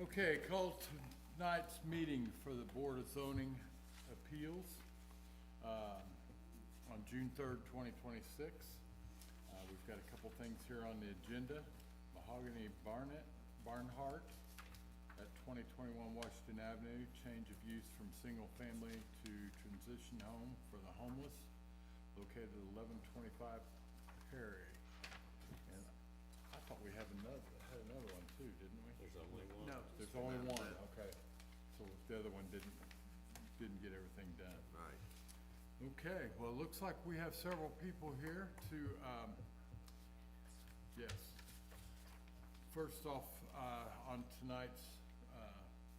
Okay, call tonight's meeting for the Board of Zoning Appeals on June 3rd, 2026. We've got a couple things here on the agenda. Mahogany Barnhart at 2021 Washington Avenue, change of use from single family to transition home for the homeless, located at 1125 Perry. And I thought we had another one too, didn't we? There's only one. No. There's only one, okay. So the other one didn't get everything done. Right. Okay, well, it looks like we have several people here to, yes. First off, on tonight's,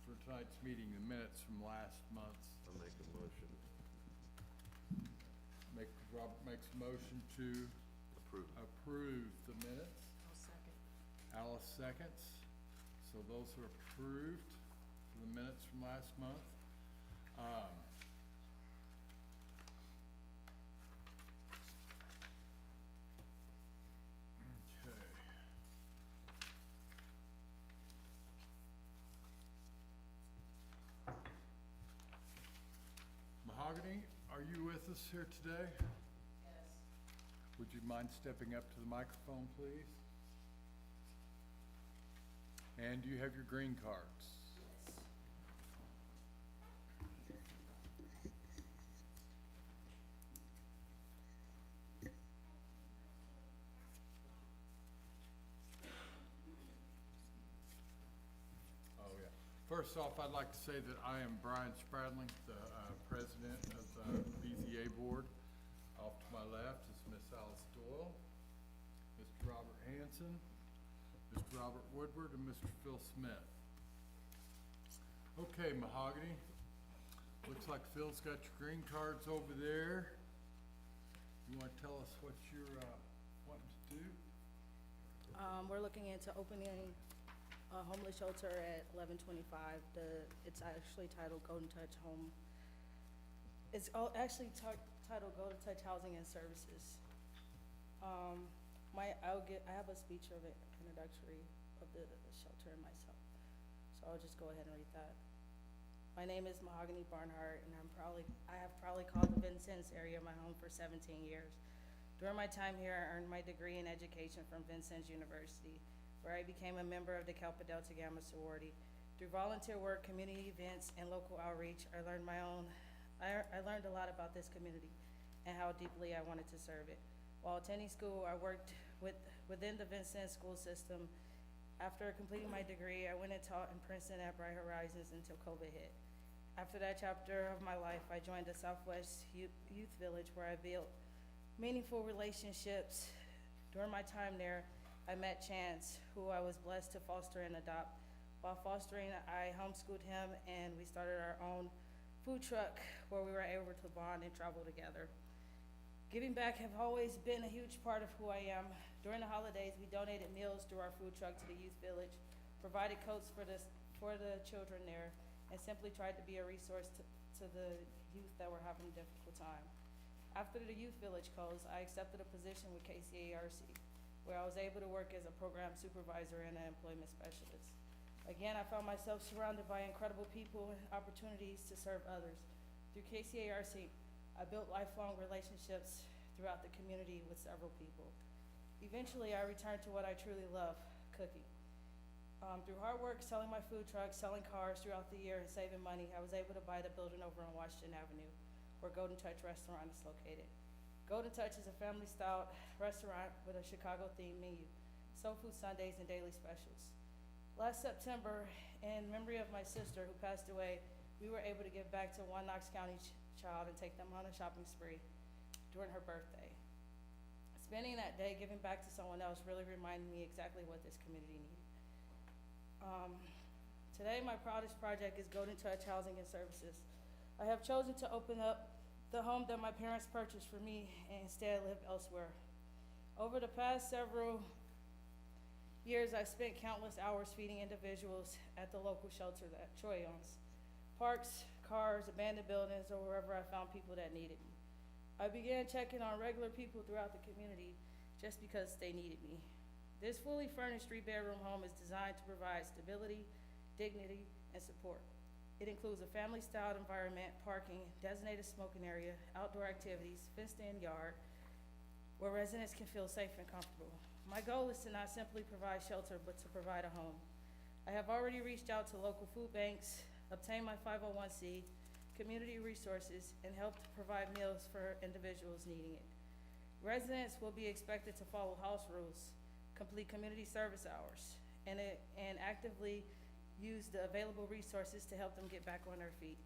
for tonight's meeting, the minutes from last month's. I'll make a motion. Robert makes a motion to approve the minutes. I'll second. Alice seconds. So those are approved for the minutes from last month. Okay. Mahogany, are you with us here today? Yes. Would you mind stepping up to the microphone, please? And do you have your green cards? Yes. Oh, yeah. First off, I'd like to say that I am Brian Spradling, the president of the BZA board. Off to my left is Miss Alice Doyle, Mr. Robert Hanson, Mr. Robert Woodward, and Mr. Phil Smith. Okay, Mahogany, looks like Phil's got your green cards over there. You wanna tell us what you're, wanting to do? We're looking into opening a homeless shelter at 1125. It's actually titled Golden Touch Home. It's actually titled Golden Touch Housing and Services. I have a speech of it, introductory of the shelter and myself. So I'll just go ahead and read that. My name is Mahogany Barnhart, and I have probably called the Vincennes area my home for 17 years. During my time here, I earned my degree in education from Vincennes University, where I became a member of the Kappa Delta Gamma sorority. Through volunteer work, community events, and local outreach, I learned a lot about this community and how deeply I wanted to serve it. While attending school, I worked within the Vincennes school system. After completing my degree, I went and taught in Princeton at Bright Horizons until COVID hit. After that chapter of my life, I joined the Southwest Youth Village, where I built meaningful relationships. During my time there, I met Chance, who I was blessed to foster and adopt. While fostering, I homeschooled him, and we started our own food truck where we were able to bond and travel together. Giving back have always been a huge part of who I am. During the holidays, we donated meals through our food truck to the youth village, provided coats for the children there, and simply tried to be a resource to the youth that were having a difficult time. After the youth village closed, I accepted a position with KCARC, where I was able to work as a program supervisor and an employment specialist. Again, I found myself surrounded by incredible people and opportunities to serve others. Through KCARC, I built lifelong relationships throughout the community with several people. Eventually, I returned to what I truly love, cooking. Through hard work, selling my food truck, selling cars throughout the year, and saving money, I was able to buy the building over on Washington Avenue, where Golden Touch Restaurant is located. Golden Touch is a family-style restaurant with a Chicago-themed menu, soul food Sundays, and daily specials. Last September, in memory of my sister who passed away, we were able to give back to one Knox County child and take them on a shopping spree during her birthday. Spending that day giving back to someone else really reminded me exactly what this community needed. Today, my proudest project is Golden Touch Housing and Services. I have chosen to open up the home that my parents purchased for me and instead live elsewhere. Over the past several years, I've spent countless hours feeding individuals at the local shelter that Troy owns. Parks, cars, abandoned buildings, or wherever I found people that needed me. I began checking on regular people throughout the community just because they needed me. This fully furnished 3-bedroom home is designed to provide stability, dignity, and support. It includes a family-styled environment, parking, designated smoking area, outdoor activities, fenced-in yard, where residents can feel safe and comfortable. My goal is to not simply provide shelter, but to provide a home. I have already reached out to local food banks, obtained my 501c, community resources, and helped provide meals for individuals needing it. Residents will be expected to follow house rules, complete community service hours, and actively use the available resources to help them get back on their feet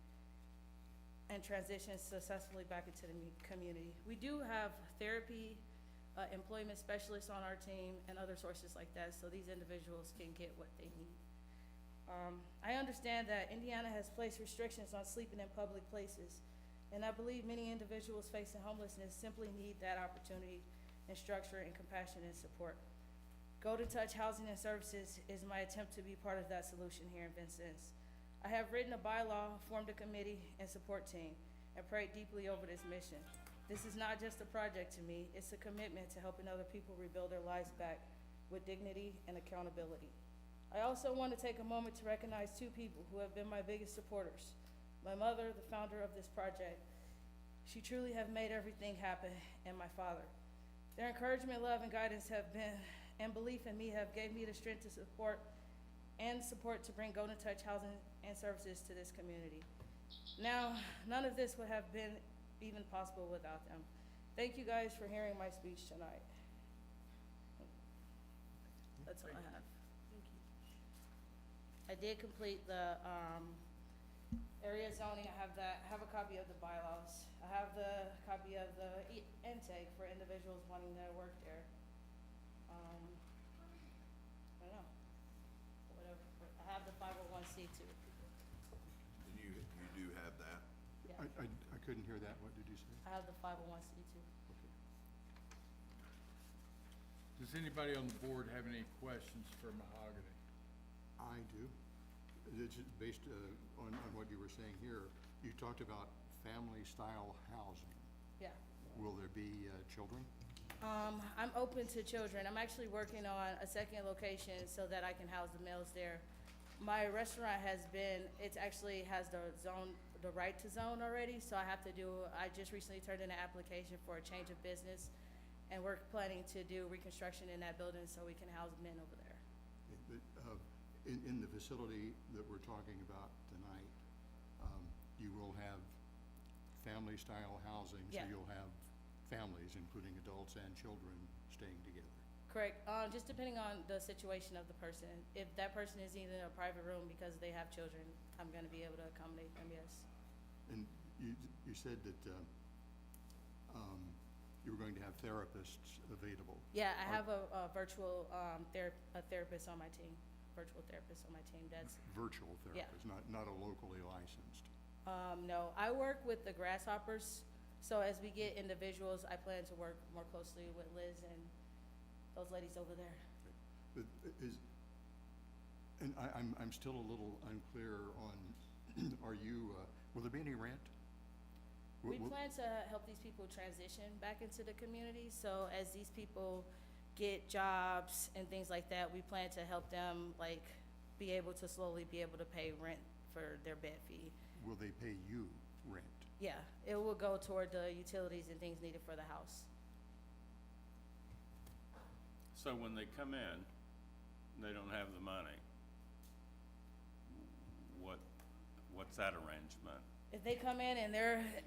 and transition successfully back into the community. We do have therapy, employment specialists on our team, and other sources like that, so these individuals can get what they need. I understand that Indiana has placed restrictions on sleeping in public places, and I believe many individuals facing homelessness simply need that opportunity and structure and compassion and support. Go to Touch Housing and Services is my attempt to be part of that solution here in Vincennes. I have written a bylaw, formed a committee and support team, and prayed deeply over this mission. This is not just a project to me, it's a commitment to helping other people rebuild their lives back with dignity and accountability. I also want to take a moment to recognize two people who have been my biggest supporters. My mother, the founder of this project. She truly have made everything happen, and my father. Their encouragement, love, and guidance have been, and belief in me have gave me the strength to support to bring Golden Touch Housing and Services to this community. Now, none of this would have been even possible without them. Thank you guys for hearing my speech tonight. That's all I have. I did complete the, area zoning. I have that, I have a copy of the bylaws. I have the copy of the intake for individuals wanting to work there. I don't know, whatever, I have the 501c too. And you do have that? Yeah, I couldn't hear that. What did you say? I have the 501c too. Does anybody on the board have any questions for Mahogany? I do. It's based on what you were saying here. You talked about family-style housing. Yeah. Will there be children? I'm open to children. I'm actually working on a second location so that I can house the males there. My restaurant has been, it actually has the right to zone already, so I just recently turned in an application for a change of business, and we're planning to do reconstruction in that building so we can house men over there. In the facility that we're talking about tonight, you will have family-style housing, Yeah. so you'll have families, including adults and children, staying together. Correct, just depending on the situation of the person. If that person is in a private room because they have children, I'm gonna be able to accommodate them, yes. And you said that you were going to have therapists available. Yeah, I have a virtual therapist on my team, that's, Virtual Yeah. therapists, not a locally licensed. no, I work with the Grasshoppers, so as we get individuals, I plan to work more closely with Liz and those ladies over there. But I'm still a little unclear on, will there be any rent? We plan to help these people transition back into the community, so as these people get jobs and things like that, we plan to help them, like, be able to slowly be able to pay rent for their bed fee. Will they pay you rent? Yeah, it will go toward the utilities and things needed for the house. So when they come in, they don't have the money. What's that arrangement? If they come in and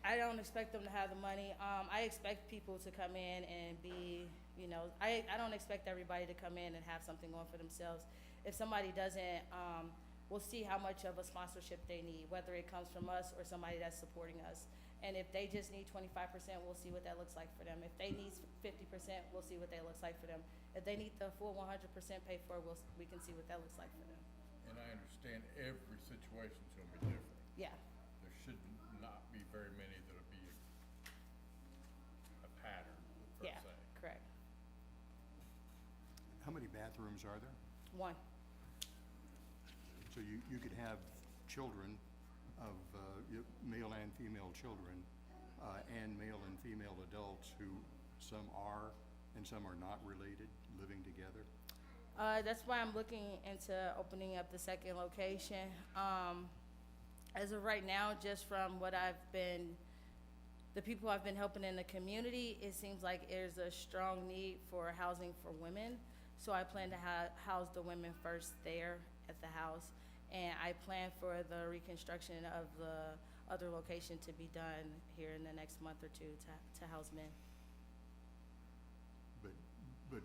I don't expect them to have the money. I expect people to come in and be, I don't expect everybody to come in and have something going for themselves. If somebody doesn't, we'll see how much of a sponsorship they need, whether it comes from us or somebody that's supporting us. And if they just need 25%, we'll see what that looks like for them. If they need 50%, we'll see what that looks like for them. If they need the full 100% paid for, we can see what that looks like for them. And I understand every situation's gonna be different. Yeah. There should not be very many that'll be a pattern, per Yeah, se. correct. How many bathrooms are there? One. So you could have children of male and female children and male and female adults who some are and some are not related, living together? That's why I'm looking into opening up the second location. As of right now, just from what the people I've been helping in the community, it seems like there's a strong need for housing for women. So I plan to house the women first there at the house. And I plan for the reconstruction of the other location to be done here in the next month or two to house men. But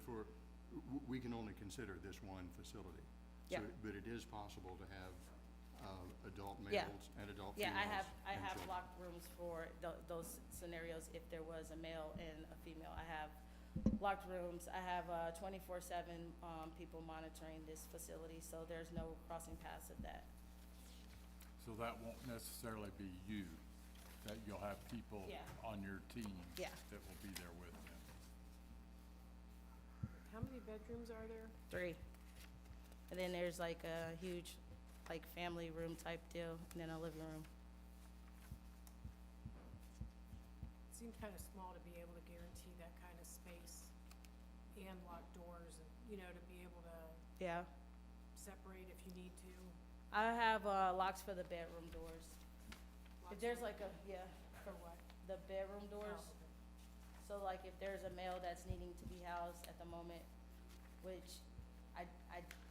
we can only consider this one facility. Yeah. But it is possible to have adult Yeah. males and adult Yeah, females. I and have children. locked rooms for those scenarios if there was a male and a female. I have locked rooms. I have 24/7 people monitoring this facility, so there's no crossing paths of that. So that won't necessarily be you, that you'll have people Yeah. on your team Yeah. that will be there with them. How many bedrooms are there? 3. And then there's like a huge, like, family room type deal, and then a living room. It seems kind of small to be able to guarantee that kind of space and locked doors and, to be able to Yeah. separate if you need to. I have locks for the bedroom doors. If Locks there's for- like For what? the bedroom doors. Oh, okay. So like if there's a male that's needing to be housed at the moment, which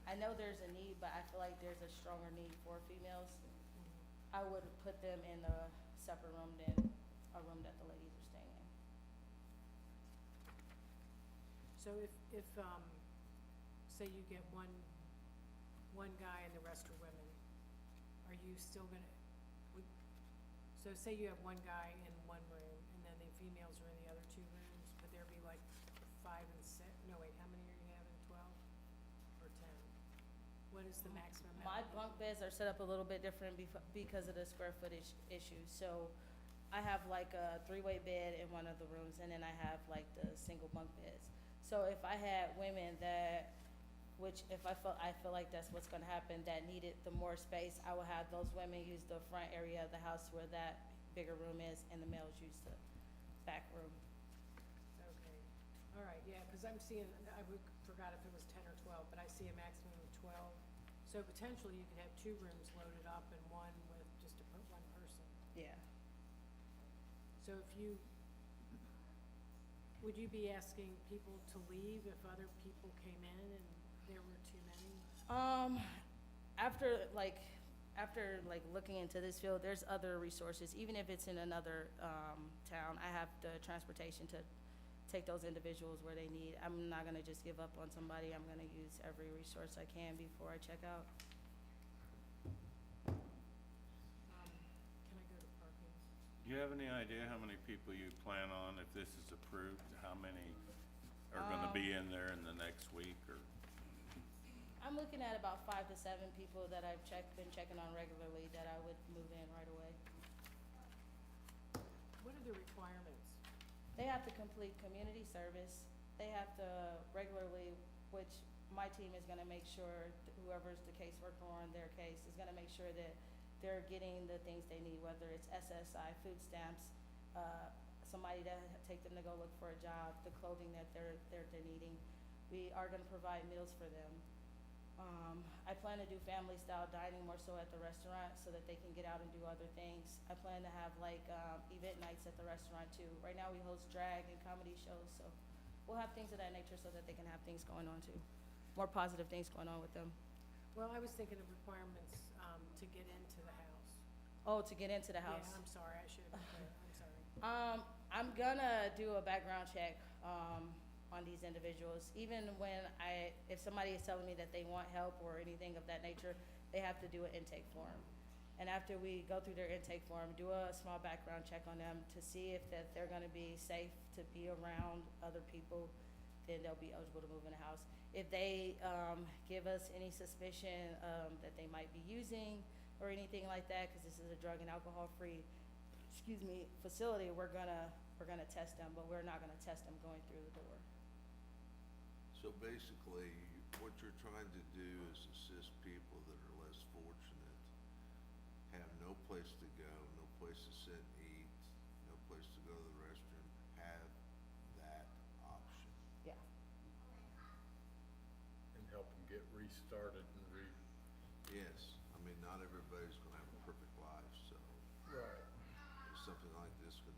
I know there's a need, but I feel like there's a stronger need for females, I would put them in a separate room than a room that the ladies are staying in. So if, say you get one guy and the rest are women, are you still so say you have one guy in one room and then the females are in the other 2 rooms, would there be like 5 and 6? No, wait, how many are you having, 12 or 10? What is the maximum? My bunk beds are set up a little bit different because of the square footage issue. So I have like a 3-way bed in one of the rooms, and then I have like the single bunk beds. So if I had women I feel like that's what's gonna happen, that needed the more space, I will have those women use the front area of the house where that bigger room is, and the males use the back room. Okay, all right, yeah, because I'm seeing, forgot if it was 10 or 12, but I see a maximum of 12. So potentially you could have 2 rooms loaded up and one with just one person. Yeah. So would you be asking people to leave if other people came in and there were too many? After looking into this field, there's other resources. Even if it's in another town, I have the transportation to take those individuals where they need. I'm not gonna just give up on somebody. I'm gonna use every resource I can before I check out. Can I go to parking? Do you have any idea how many people you plan on, if this is approved, how many are gonna be in there in the next week, or? I'm looking at about 5 to 7 people that I've been checking on regularly that I would move in right away. What are the requirements? They have to complete community service. They have to regularly, which my team is gonna make sure, whoever's the caseworker on their case is gonna make sure that they're getting the things they need, whether it's SSI, food stamps, somebody to take them to go look for a job, the clothing that they're needing. We are gonna provide meals for them. I plan to do family style dining more so at the restaurant so that they can get out and do other things. I plan to have event nights at the restaurant too. Right now we host drag and comedy shows, so we'll have things of that nature so that they can have things going on too. More positive things going on with them. Well, I was thinking of requirements to get into the house. Oh, to get into the house. Yeah, I'm sorry, I should have been clear, I'm sorry. I'm gonna do a background check, on these individuals. Even if somebody is telling me that they want help or anything of that nature, they have to do an intake form. And after we go through their intake form, do a small background check on them to see if they're gonna be safe to be around other people, then they'll be eligible to move in the house. If they, give us any suspicion, that they might be using or anything like that, cause this is a drug and alcohol-free, facility, we're gonna test them, but we're not gonna test them going through the door. So basically, what you're trying to do is assist people that are less fortunate, have no place to go, no place to sit and eat, no place to go to the restroom, have that option. Yeah. And help them get restarted and Yes, I mean, not everybody's gonna have a perfect life, so Right. if something like this can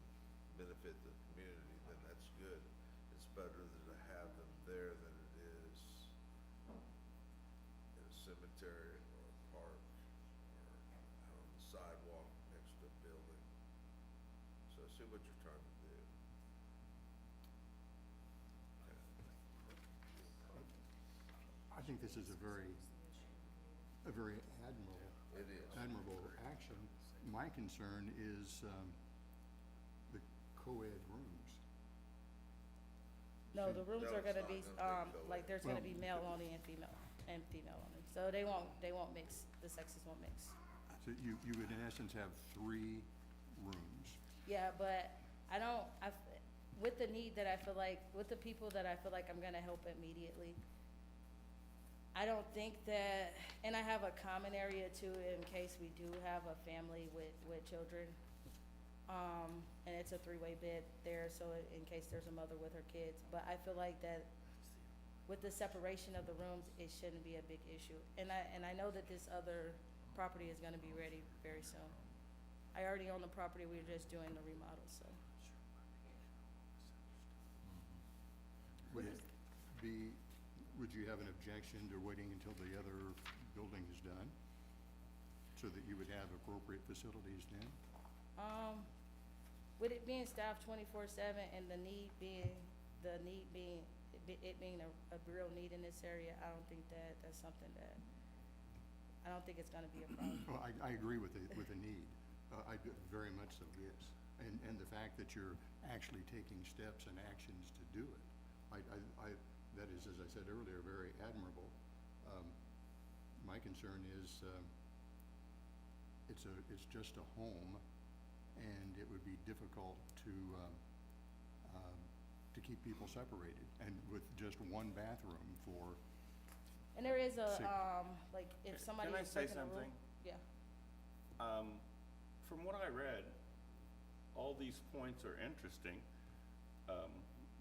benefit the community, then that's good. It's better to have them there than it is in a cemetery or a park or out on the sidewalk next to a building. So I see what you're trying to do. I think this is a very It is. admirable action. My concern is, the co-ed rooms. No, the rooms No, are it's gonna not be, gonna be like, there's gonna Well- be male only and female only. So they won't mix, the sexes won't mix. So you would in essence have 3 rooms. Yeah, but I don't, with the need that I feel like, with the people that I feel like I'm gonna help immediately, I don't think that, and I have a common area too, in case we do have a family with children. And it's a 3-way bed there, so in case there's a mother with her kids, but I feel like that with the separation of the rooms, it shouldn't be a big issue. And I know that this other property is gonna be ready very soon. I already own the property, we were just doing the remodel, so. Would it be, would you have an objection to waiting until the other building is done? So that you would have appropriate facilities then? With it being staffed 24/7 and the need being it being a real need in this area, I don't think that's something that, I don't think it's gonna be a problem. Well, I agree with the need. I do, very much so, yes. And the fact that you're actually taking steps and actions to do it. That is, as I said earlier, very admirable. My concern is, it's just a home, and it would be difficult to keep people separated, and with just one bathroom for, And there is a, Sick. like, if somebody Can I is say taking a room. something? Yeah, From what I read, all these points are interesting,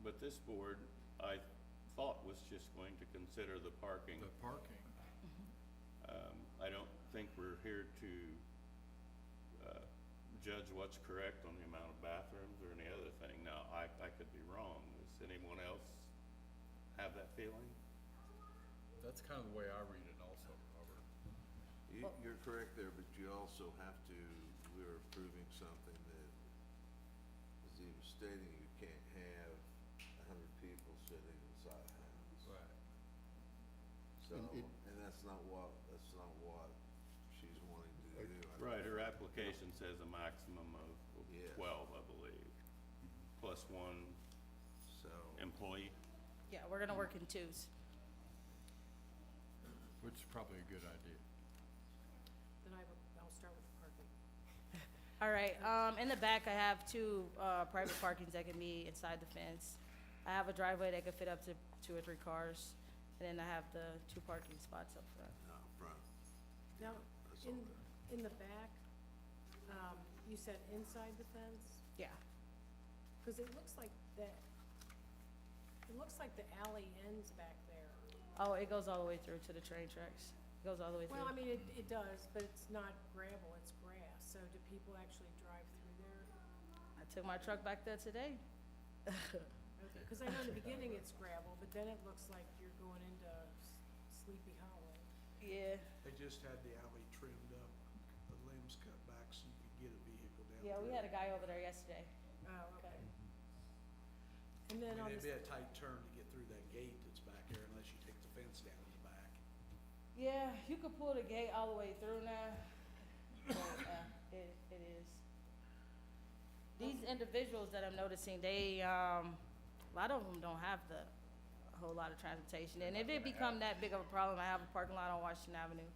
but this board, I thought was just going to consider the parking. The parking. I don't think we're here to, judge what's correct on the amount of bathrooms or any other thing. Now, I could be wrong. Does anyone else have that feeling? That's kind of the way I read it also, Robert. You're correct there, but you also have to, we're approving something that is even stating you can't have 100 people sitting inside a house. Right. So, And it- and that's not what she's wanting to do. I don't Right, her think. application says a maximum of Yes. 12, I believe, plus 1 So, employee. yeah, we're gonna work in twos. Which is probably a good idea. Then I'll start with the parking. All right, in the back, I have 2, private parkings that can be inside the fence. I have a driveway that could fit up to 2 or 3 cars, and then I have the 2 parking spots up front. no, front, Now, that's all in, there. in the back, you said inside the fence? Yeah, Cause it looks like the alley ends back there. oh, it goes all the way through to the train tracks. It goes all the way through. Well, I mean, it does, but it's not gravel, it's grass, so do people actually drive through there? I took my truck back there today. Okay, cause I know in the beginning it's gravel, but then it looks like you're going into Sleepy Hollow. Yeah, They just had the alley trimmed up, the limbs cut back so you could get a vehicle down. yeah, we through. had a guy over there yesterday. Oh, okay. And I then on mean, the, it'd be a tight turn to get through that gate that's back there unless you take the fence down in the back. Yeah, you could pull the gate all the way through now. But, it is. These individuals that I'm noticing, they, a lot of them don't have a whole lot of transportation. And if it become that big of a problem, I have a parking lot on Washington Avenue.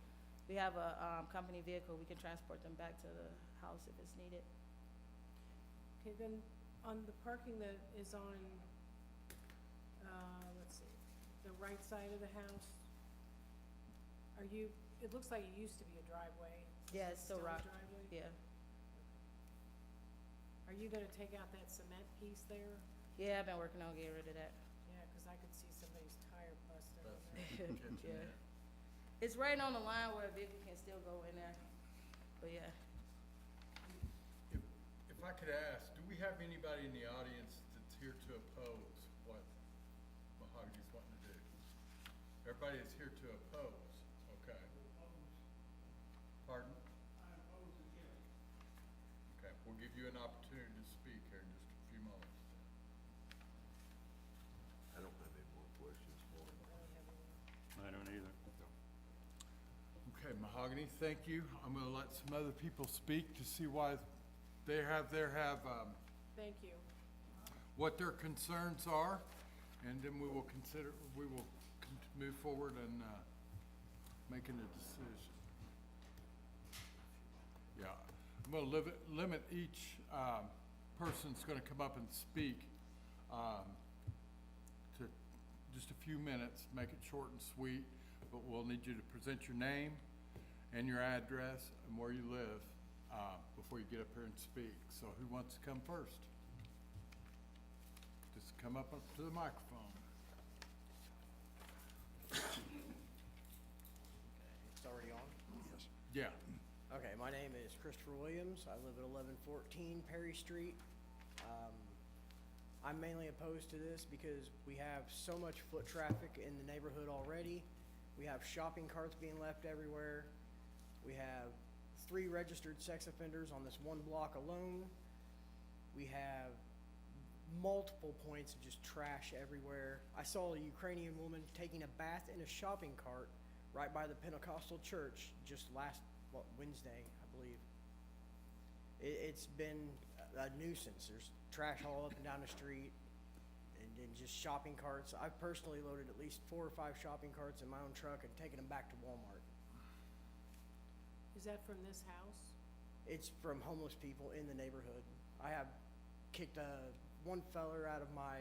We have a, company vehicle, we can transport them back to the house if it's needed. okay, then on the parking that is on, let's see, the right side of the house, it looks like it used to be a driveway. Yeah, Is it's it still a rock. driveway? Yeah. Are you gonna take out that cement piece there? Yeah, I've been working on getting rid of that. Yeah, 'cause I could see somebody's tire busted. That's over there. kitchenette. It's right on the line where a vehicle can still go in there, but yeah. If I could ask, do we have anybody in the audience that's here to oppose what Mahogany's wanting to do? Everybody is here to oppose, okay? Pardon? I oppose again. Okay, we'll give you an opportunity to speak here in just a few moments. I don't have any more questions for him. I don't either. Okay, Mahogany, thank you. I'm gonna let some other people speak to see why they have, Thank you. what their concerns are, and then we will move forward and, making a decision. Yeah, I'm gonna limit each, person's gonna come up and speak, to just a few minutes, make it short and sweet, but we'll need you to present your name and your address and where you live, before you get up here and speak. So who wants to come first? Just come up to the microphone. It's already on? Yeah, Okay, my name is Christopher Williams. I live at 1114 Perry Street. I'm mainly opposed to this because we have so much foot traffic in the neighborhood already. We have shopping carts being left everywhere. We have 3 registered sex offenders on this one block alone. We have multiple points of just trash everywhere. I saw a Ukrainian woman taking a bath in a shopping cart right by the Pentecostal church just last, Wednesday, I believe. It's been a nuisance. There's trash all up and down the street and just shopping carts. I've personally loaded at least 4 or 5 shopping carts in my own truck and taken them back to Walmart. Is that from this house? It's from homeless people in the neighborhood. I have kicked one feller out of my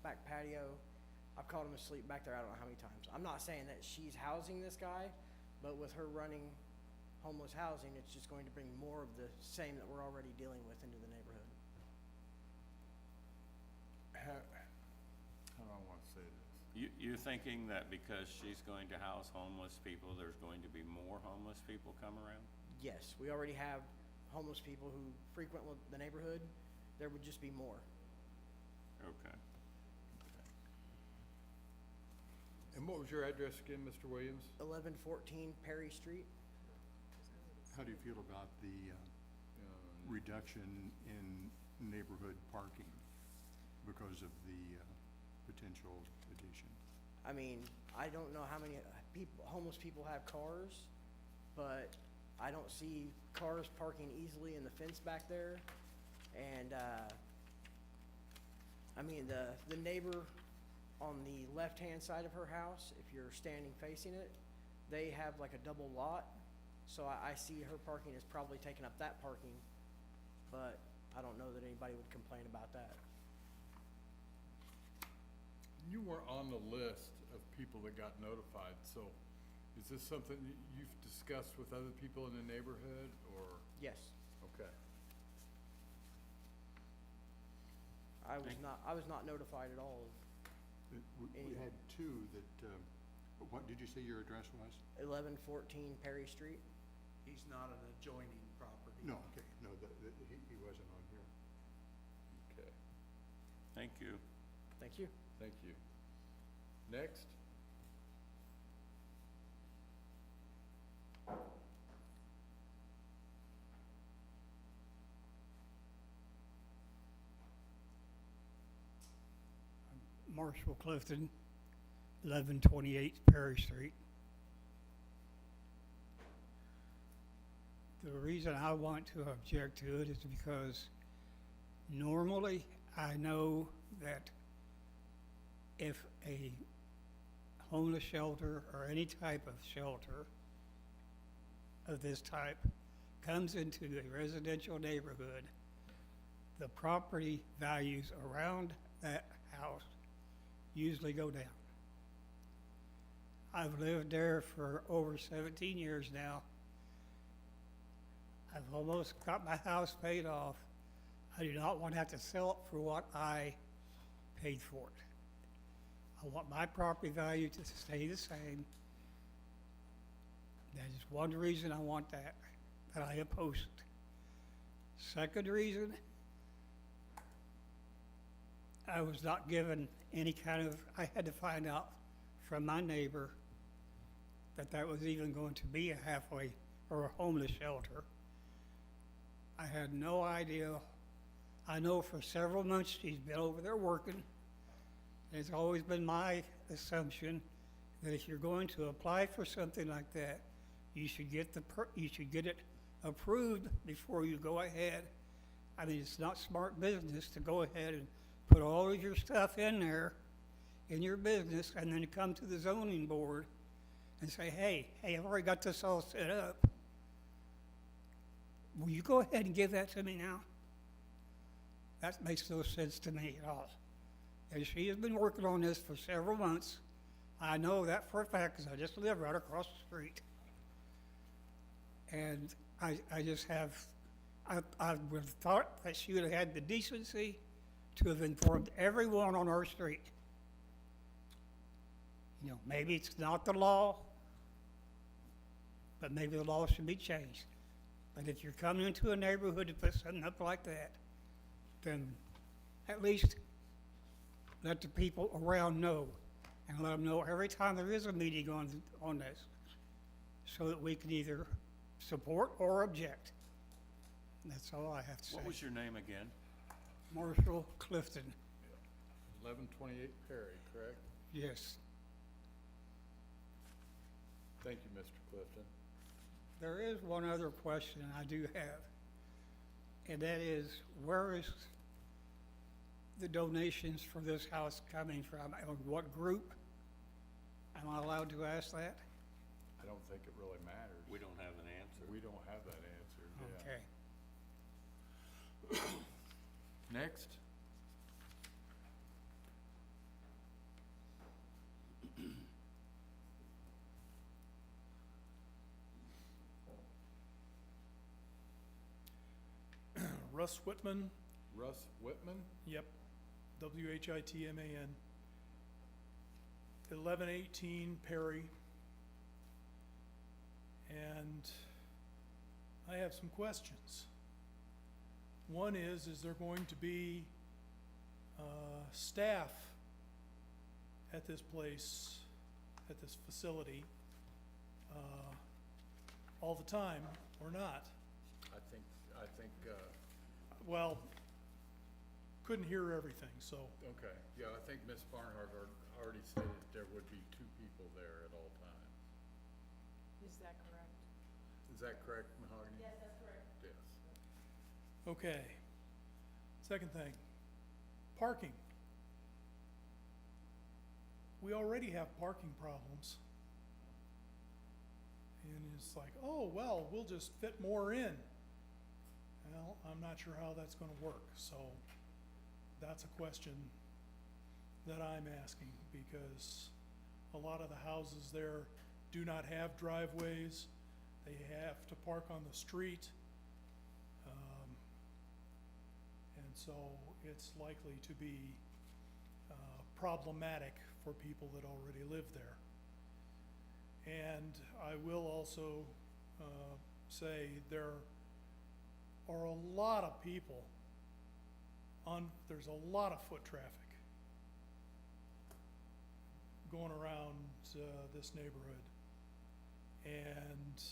back patio. I've caught him asleep back there I don't know how many times. I'm not saying that she's housing this guy, but with her running homeless housing, it's just going to bring more of the same that we're already dealing with into the neighborhood. how do I wanna say this? You're thinking that because she's going to house homeless people, there's going to be more homeless people come around? Yes, we already have homeless people who frequent the neighborhood. There would just be more. Okay. And what was your address again, Mr. Williams? 1114 Perry Street. How do you feel about the reduction in neighborhood parking because of the potential addition? I mean, I don't know how many homeless people have cars, but I don't see cars parking easily in the fence back there. And, I mean, the neighbor on the left-hand side of her house, if you're standing facing it, they have like a double lot. So I see her parking is probably taking up that parking, but I don't know that anybody would complain about that. You were on the list of people that got notified, so is this something you've discussed with other people in the neighborhood, or? Yes, Okay. I was not notified at all. We had 2 that, what did you say your address was? 1114 Perry Street. He's not an adjoining property. No, okay, no, he wasn't on here. Okay, Thank you. Thank you. thank you. Next? Marshall Clifton, 1128 Perry Street. The reason I want to object to it is because normally I know that if a homeless shelter or any type of shelter of this type comes into a residential neighborhood, the property values around that house usually go down. I've lived there for over 17 years now. I've almost got my house paid off. I do not want to have to sell it for what I paid for it. I want my property value to stay the same. That is one reason I want that I oppose it. Second reason, I was not given any kind of, I had to find out from my neighbor that that was even going to be a halfway or a homeless shelter. I had no idea. I know for several months she's been over there working. It's always been my assumption that if you're going to apply for something like that, you should get it approved before you go ahead. I mean, it's not smart business to go ahead and put all of your stuff in there, in your business, and then come to the zoning board and say, hey, I've already got this all set up. Will you go ahead and give that to me now? That makes no sense to me at all. And she has been working on this for several months. I know that for a fact because I just live right across the street. And I just have, I would have thought that she would have had the decency to have informed everyone on our street. You know, maybe it's not the law, but maybe the law should be changed. But if you're coming into a neighborhood to put something up like that, then at least let the people around know and let them know every time there is a meeting on this so that we can either support or object. And that's all I have to say. What was your name again? Marshall Clifton, 1128 Perry, correct? yes. Thank you, Mr. Clifton. There is one other question I do have, and that is, where is the donations for this house coming from? And what group? Am I allowed to ask that? I don't think it really matters. We don't have an answer. We don't have that answer, yeah. Okay. Next. Russ Whitman, Russ Whitman, yep, W-H-I-T-M-A-N, 1118 Perry. And I have some questions. One is there going to be staff at this place, at this facility, all the time or not? I think, Well, couldn't hear everything, so, okay, yeah, I think Ms. Barnhart already stated there would be 2 people there at all times. Is that correct? Is that correct, Mahogany? Yes, that's correct. Yes. okay. Second thing, parking. We already have parking problems. And it's like, oh, well, we'll just fit more in. Well, I'm not sure how that's gonna work, so that's a question that I'm asking, because a lot of the houses there do not have driveways. They have to park on the street. And so it's likely to be problematic for people that already live there. And I will also say there are a lot of people there's a lot of foot traffic going around this neighborhood. And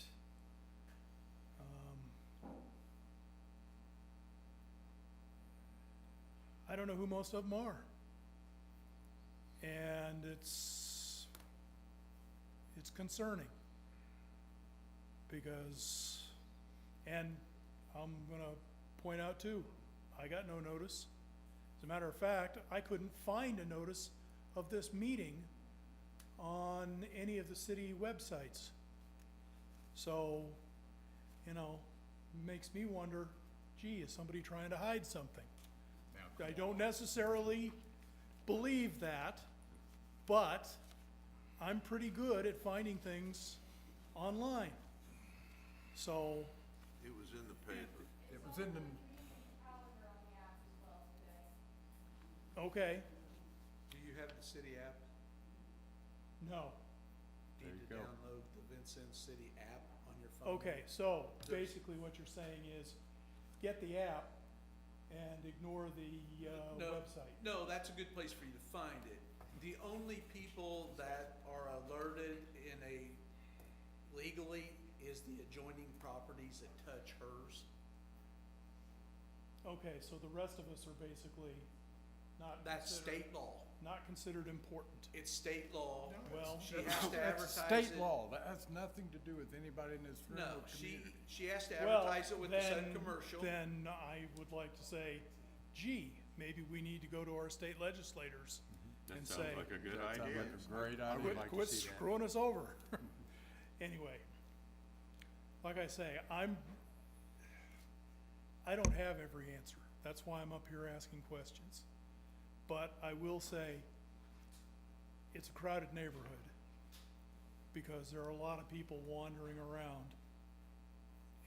I don't know who most of them are. And it's concerning, because, and I'm gonna point out too, I got no notice. As a matter of fact, I couldn't find a notice of this meeting on any of the city websites. So, you know, makes me wonder, gee, is somebody trying to hide something? Now, I don't necessarily believe that, but I'm pretty good at finding things online. So, It was in the paper. it was in the, okay, Do you have the city app? no, There Need you to go. download the Vincennes City app on your phone. Okay, so basically what you're saying is get the app and ignore the No, website. No, that's a good place for you to find it. The only people that are alerted in a legally is the adjoining properties that touch hers. Okay, so the rest of us are basically not That's considered, state law. not considered important. It's state law. Well, She has to That's advertise state it. law, that has nothing to do with anybody in this room No, or community. she has to Well, advertise it with the then- Sun Commercial. Then I would like to say, gee, maybe we need to go to our state legislators That and sounds say, like a good That sounds idea. like a great I idea. would like to quit see that. screwing us over. Anyway, like I say, I don't have every answer. That's why I'm up here asking questions. But I will say, it's a crowded neighborhood because there are a lot of people wandering around.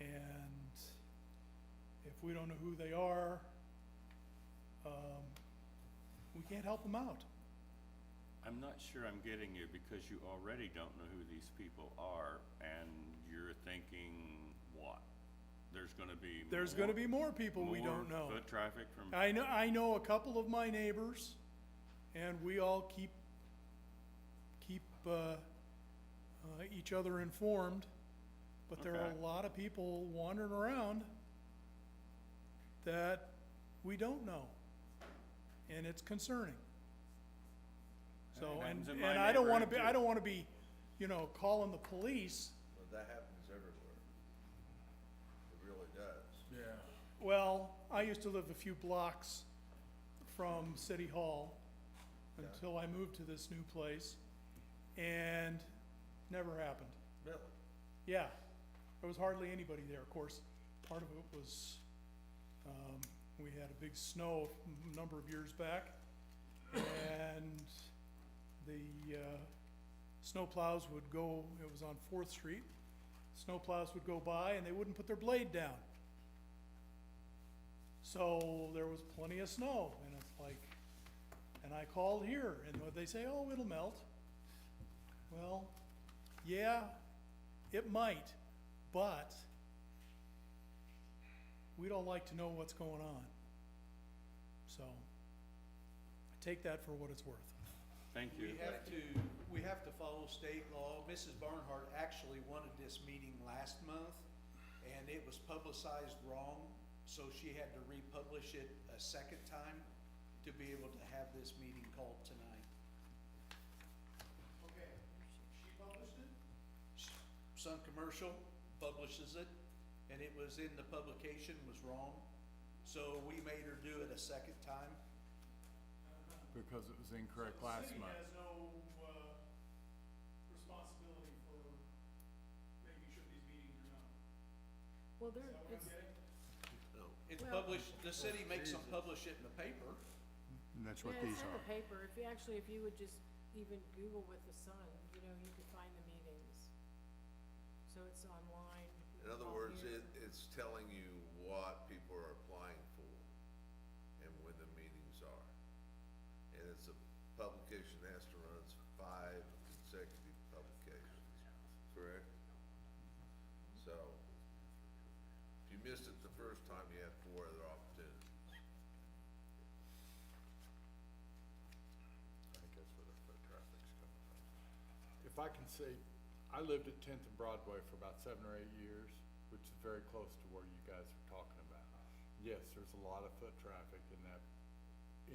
And if we don't know who they are, we can't help them out. I'm not sure I'm getting you because you already don't know who these people are and you're thinking what? There's gonna be There's more- gonna be more people we don't know. More foot traffic from, I know a couple of my neighbors, and we all keep each other informed, but there are Okay. a lot of people wandering around that we don't know, and it's concerning. So, That and, happens in and my I don't wanna be, neighborhood, I too. don't wanna be, calling the police. Well, that happens everywhere. It really does. Yeah. Well, I used to live a few blocks from City Hall until I moved to this new place, and never happened. Really? Yeah, there was hardly anybody there. Of course, part of it was, we had a big snow a number of years back, and the snowplows would go, it was on 4th Street, snowplows would go by and they wouldn't put their blade down. So there was plenty of snow, and it's like, and I called here, and what they say, oh, it'll melt. Well, yeah, it might, but we don't like to know what's going on. So, I take that for what it's worth. thank you. We have to follow state law. Mrs. Barnhart actually wanted this meeting last month, and it was publicized wrong, so she had to republish it a second time to be able to have this meeting called tonight. Okay, she published it? Sun Commercial publishes it, and it was in the publication was wrong, so we made her do it a second time. Because it was incorrect last month. The city has no, responsibility for making sure these meetings are done. Well, Is that what I'm it's, getting? It's Well- published, the city makes them publish it in the paper. And that's what yeah, these it's in are. the paper. If you would just even Google with the Sun, you could find the meetings. So it's online. You In can other call words, here. it's telling you what people are applying for and when the meetings are. And it's a publication that has to run 5 consecutive publications, correct? So, if you missed it the first time, you had 4 other opportunities. I think that's where the foot traffic's coming from. If I can say, I lived at 10th and Broadway for about 7 or 8 years, which is very close to where you guys are talking about. Yes, there's a lot of foot traffic in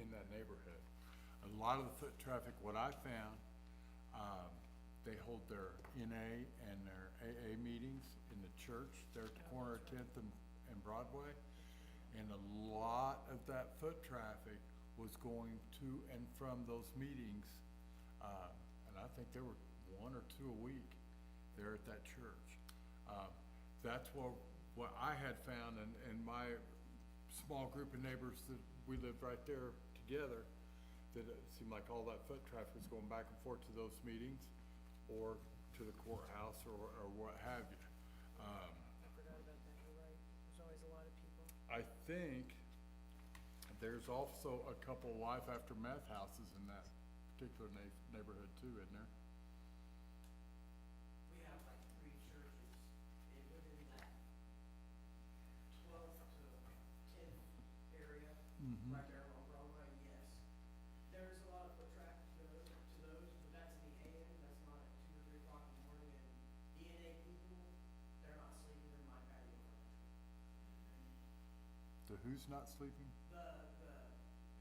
that neighborhood. A lot of the foot traffic, what I found, they hold their NA and their AA meetings in the church there at the corner of 10th and Broadway. And a lot of that foot traffic was going to and from those meetings. And I think there were 1 or 2 a week there at that church. That's what I had found in my small group of neighbors that we lived right there together, that it seemed like all that foot traffic was going back and forth to those meetings or to the courthouse or what have you. I forgot about that, you're right. There's always a lot of people. I think there's also a couple life after meth houses in that particular neighborhood too, isn't there? We have like who's not sleeping? The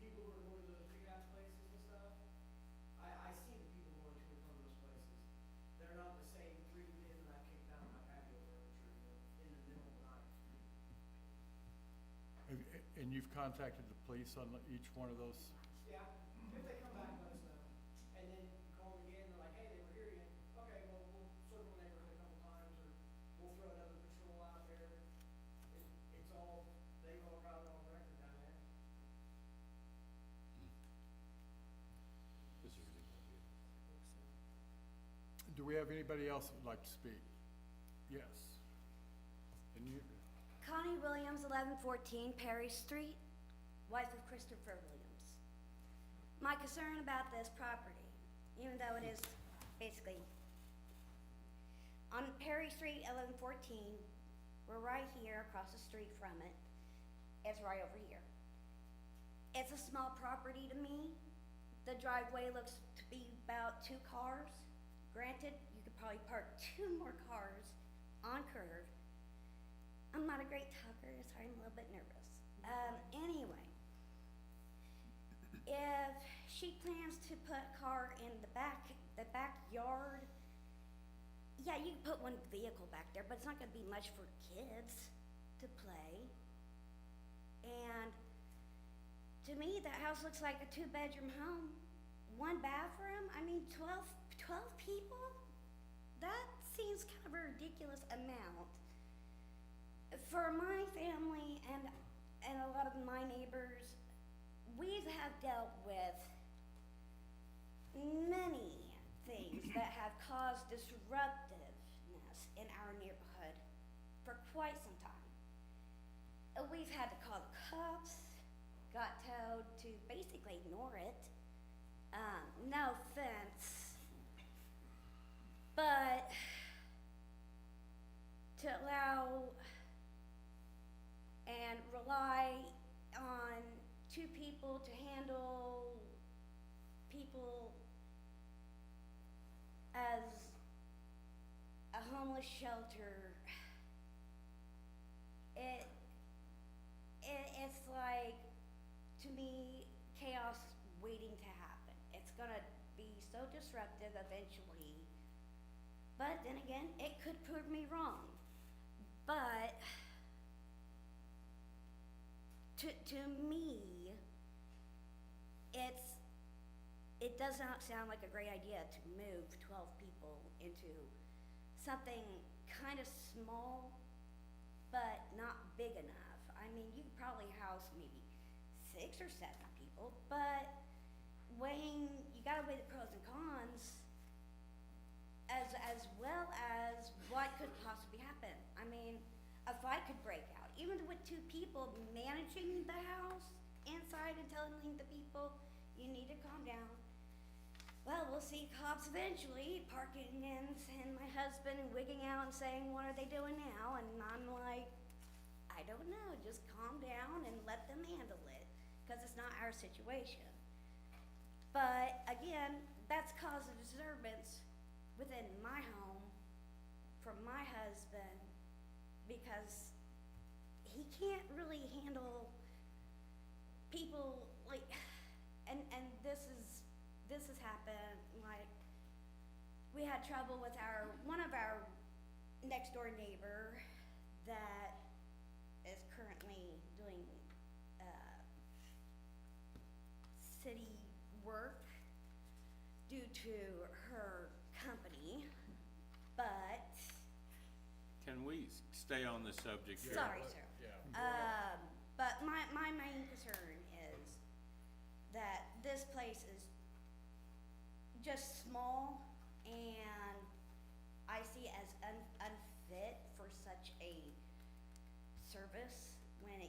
people who are going to those big ass places and stuff, I see the people going to and from those places. They're not the same three men that I kicked out of my patio furniture in the middle of the night. And you've contacted the police on each one of those? Yeah, if they come back, let us know. And then call them again, they're like, hey, they were here again. Okay, well, we'll circle the neighborhood a couple times, or we'll throw another patrol out there. It's all, they've all got it on record down there. Do we have anybody else that would like to speak? Yes. And you, Connie Williams, 1114 Perry Street, wife of Christopher Williams. My concern about this property, even though it is basically on Perry Street, 1114, we're right here across the street from it. It's right over here. It's a small property to me. The driveway looks to be about 2 cars. Granted, you could probably park 2 more cars on curve. I'm not a great talker, so I'm a little bit nervous. Anyway, if she plans to put a car in the backyard, yeah, you can put one vehicle back there, but it's not gonna be much for kids to play. And to me, that house looks like a 2-bedroom home, 1 bathroom. I mean, 12 people? That seems kind of a ridiculous amount. For my family and a lot of my neighbors, we have dealt with many things that have caused disruptiveness in our neighborhood for quite some time. We've had to call the cops, got told to basically ignore it. No offense, but to allow and rely on 2 people to handle people as a homeless shelter, it's like, to me, chaos waiting to happen. It's gonna be so disruptive eventually, but then again, it could prove me wrong. But to me, it does not sound like a great idea to move 12 people into something kind of small, but not big enough. I mean, you could probably house maybe 6 or 7 people, but you gotta weigh the pros and cons as well as what could possibly happen. I mean, a fight could break out, even with 2 people managing the house inside and telling the people, you need to calm down. Well, we'll see cops eventually parking in, and my husband wigging out and saying, what are they doing now? And I'm like, I don't know, just calm down and let them handle it, because it's not our situation. But again, that's caused a disturbance within my home from my husband, because he can't really handle people like, and this has happened, like, we had trouble with one of our next door neighbor that is currently doing, city work due to her company, but, Can we stay on the subject here? sorry, sir. yeah. But my main concern is that this place is just small, and I see it as unfit for such a service when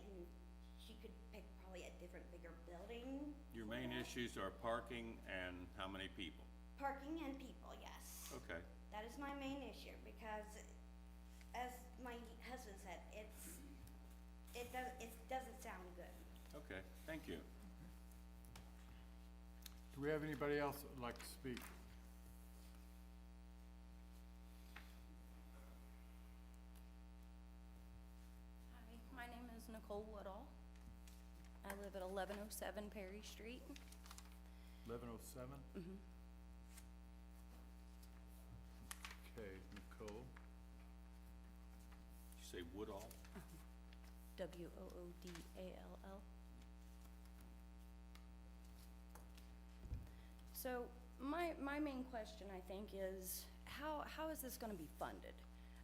she could pick probably a different, bigger building. Your for main that. issues are parking and how many people? Parking and people, yes. Okay, That is my main issue, because as my husband said, it doesn't sound good. okay, thank you. Do we have anybody else that would like to speak? Hi, my name is Nicole Woodall. I live at 1107 Perry Street. 1107? Mhm. Okay, Nicole. You say Woodall? Woodall. So my main question, I think, is how is this gonna be funded?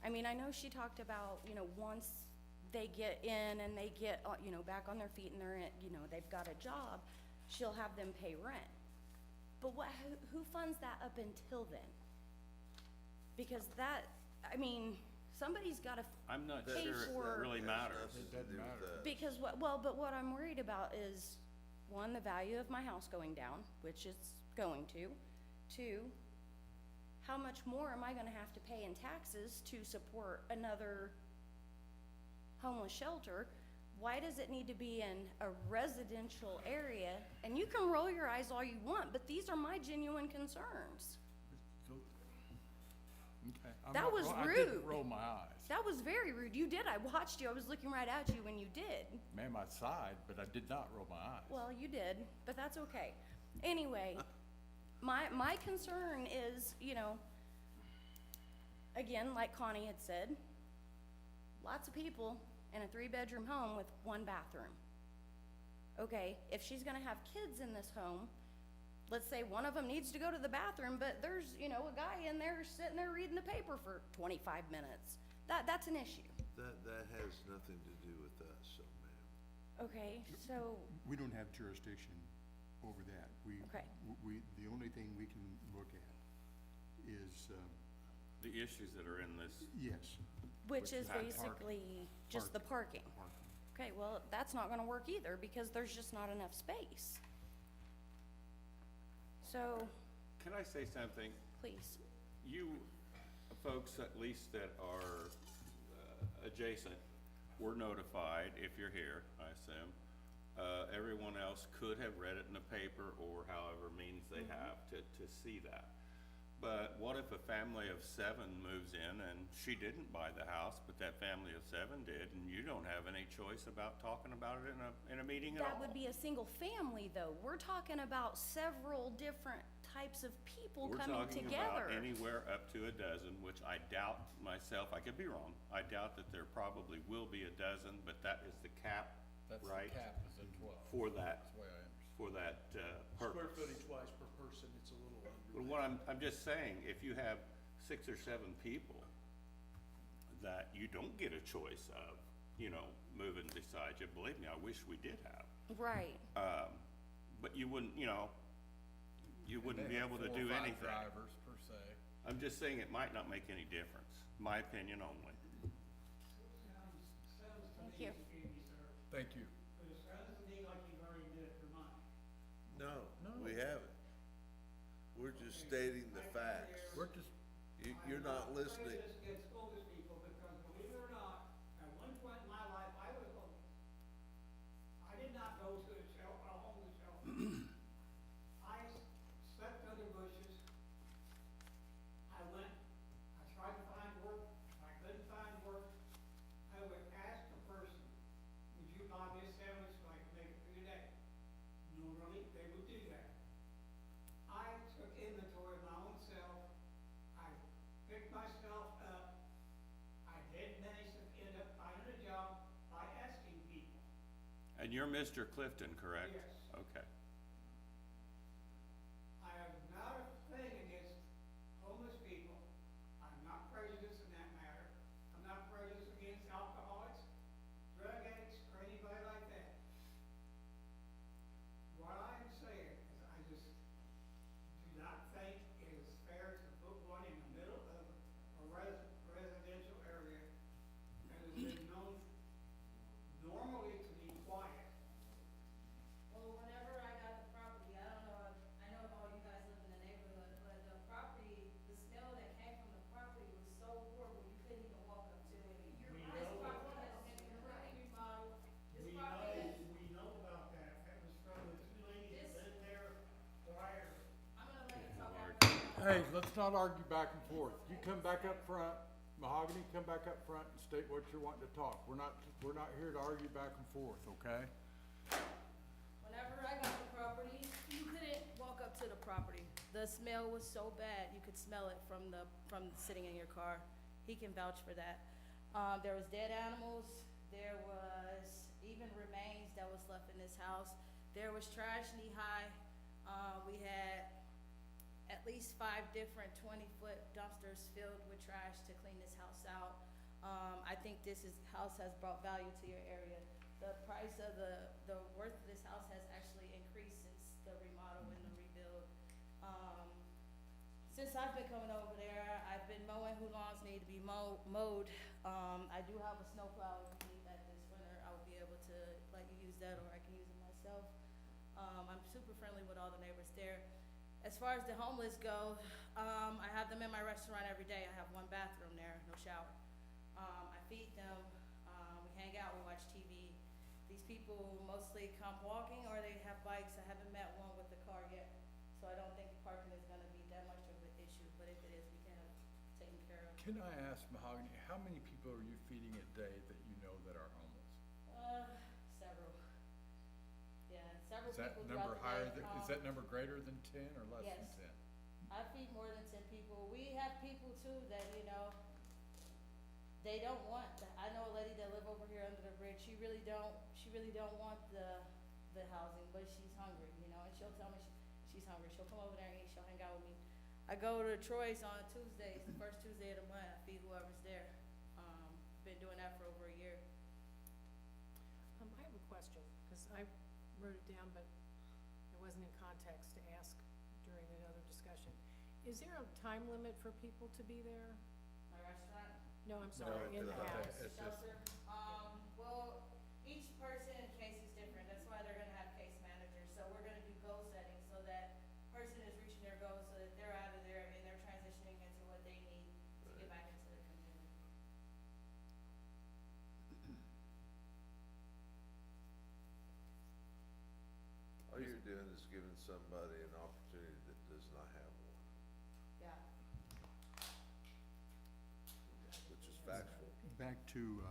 I mean, I know she talked about, you know, once they get in and they get, you know, back on their feet and they're in, you know, they've got a job, she'll have them pay rent. But who funds that up until then? Because that, I mean, somebody's gotta I'm not Pay sure for- it really matters. Nothing to doesn't do with matter. that. because but what I'm worried about is, one, the value of my house going down, which it's going to. Two, how much more am I gonna have to pay in taxes to support another homeless shelter? Why does it need to be in a residential area? And you can roll your eyes all you want, but these are my genuine concerns. Okay. I'm That not was I didn't rude. roll my eyes. That was very rude. You did. I watched you. I was looking right at you when you did. Ma'am, I sighed, but I did not roll my eyes. Well, you did, but that's okay. Anyway, my concern is, you know, again, like Connie had said, lots of people in a 3-bedroom home with 1 bathroom. Okay, if she's gonna have kids in this home, let's say one of them needs to go to the bathroom, but there's, you know, a guy in there sitting there reading the paper for 25 minutes. That's an issue. That has nothing to do with us, so ma'am. Okay, so, We don't have jurisdiction over that. Okay. The only thing we can look at is, The issues that are in this, yes, which is Parking. basically just the parking. parking. Okay, well, that's not gonna work either, because there's just not enough space. So, can I say something? please, You folks, at least that are adjacent, were notified, if you're here, I assume. Everyone else could have read it in the paper or however means they have to see that. But what if a family of 7 moves in and she didn't buy the house, but that family of 7 did, and you don't have any choice about talking about it in a meeting at all? that would be a single family, though. We're talking about several different types of people coming We're talking together. about anywhere up to a dozen, which I doubt myself, I could be wrong. I doubt that there probably will be a dozen, but that is the cap, That's the right? cap is at 12. For that, That's the way I understand. for that purpose. Square footage wise per person, it's a little under. But what I'm just saying, if you have 6 or 7 people that you don't get a choice of, you know, moving beside you, believe me, I wish we did have. Right. But you wouldn't, you know, you wouldn't They be have able to 4 do or 5 anything. drivers per se. I'm just saying it might not make any difference, my opinion only. Thank you. Thank you. No, we haven't. We're just stating the facts. We're just, You're not listening. Against homeless people, because believe it or not, at one point in my life, I was homeless. I did not go to a homeless shelter. I slept under bushes. I tried to find work, I couldn't find work. I would ask a person, would you buy me a sandwich so I can make it through the day? Normally, they would do that. I took inventory of my own self. I picked myself up. I did manage to end up finding a job by asking people. And you're Mr. Clifton, correct? Yes. Okay. I have not a thing against homeless people. I'm not prejudiced in that matter. I'm not prejudiced against alcoholics, drug addicts, or anybody like that. What I'm saying is I just do not think it is fair to put one in the middle of a residential area that has been known normally to be quiet. Well, whenever I got the property, I don't know, I know all you guys live in the neighborhood, but the property, the smell that came from the property was so horrible, you couldn't even walk up to it. This property has been completely remodeled, this property has, We know about that. That was from the 2 ladies that lived there prior. I'm gonna let you talk Mark. after. hey, let's not argue back and forth. You come back up front, Mahogany, come back up front and state what you're wanting to talk. We're not here to argue back and forth, okay? whenever I got the property, you couldn't walk up to the property. The smell was so bad, you could smell it from sitting in your car. He can vouch for that. There was dead animals, there was even remains that was left in this house. There was trash knee-high. We had at least 5 different 20-foot dumpsters filled with trash to clean this house out. I think house has brought value to your area. The price of the worth of this house has actually increased since the remodel and the rebuild. Since I've been coming over there, I've been mowing who lawns need to be mowed. I do have a snowplow. If you need that this winter, I will be able to let you use that, or I can use it myself. I'm super friendly with all the neighbors there. As far as the homeless go, I have them in my restaurant every day. I have 1 bathroom there, no shower. I feed them, we hang out, we watch TV. These people mostly come walking or they have bikes. I haven't met one with a car yet, so I don't think parking is gonna be that much of an issue, but if it is, we can have it taken care of. Can I ask Mahogany, how many people are you feeding a day that you know that are homeless? Several. Yeah, several Is that people number throughout the higher, day. is that number greater than 10 or less than Yes. 10? I feed more than 10 people. We have people too that, they don't want, I know a lady that live over here under the bridge, she really don't want the housing, but she's hungry, and she'll tell me she's hungry. She'll come over there and eat, she'll hang out with me. I go to Troy's on Tuesdays, the first Tuesday of the month, I feed whoever's there. Been doing that for over a year. I have a question, because I wrote it down, but it wasn't in context to ask during another discussion. Is there a time limit for people to be there? My restaurant, No, I'm sorry, in the it's- house. it's just- shelter, well, each person case is different, that's why they're gonna have case managers, so we're gonna do goal setting, so that person is reaching their goals, so that they're out of there and they're transitioning into what they need to get back into the community. All you're doing is giving somebody an opportunity that does not have one, Yeah. which is factual. Back to,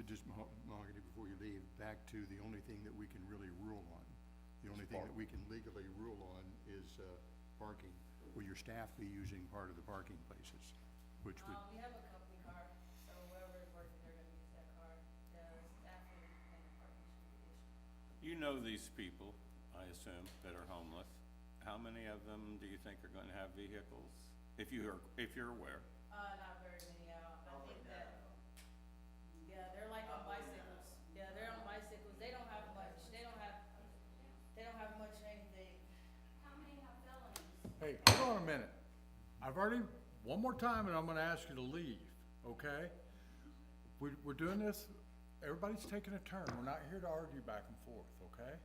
just Mahogany, before you leave, back to the only thing that we can really rule on. The only thing that we can legally rule on is parking. Will your staff be using part of the parking places? Which would, We have a company car, so whoever is working, they're gonna use that car. The staffing and the parking should be the issue. You know these people, I assume, that are homeless. How many of them do you think are gonna have vehicles? If you're aware. Not very many, I think that, yeah, they're like on bicycles. Yeah, they're on bicycles. They don't have much. They don't have much anything. How many have felonies? Hey, hold on a minute. I've already, one more time, and I'm gonna ask you to leave, okay? We're doing this, everybody's taking a turn. We're not here to argue back and forth, okay?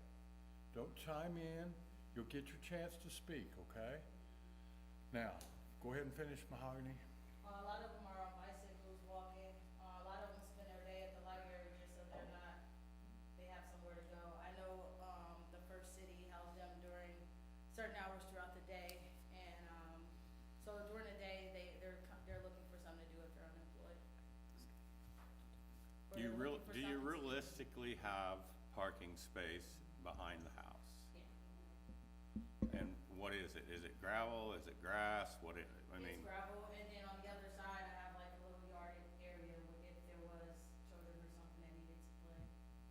Don't chime in. You'll get your chance to speak, okay? Now, go ahead and finish, Mahogany. A lot of them are on bicycles, walking. A lot of them spend their day at the library just so they have somewhere to go. I know, the First City housed them during certain hours throughout the day. And, so during the day, they're looking for something to do if they're unemployed. Or Do you they're looking for do you something to- realistically have parking space behind the house? Yeah. And what is it? Is it gravel? Is it grass? It's gravel, and then on the other side, I have like a little yard area if there was children or something that needed to play.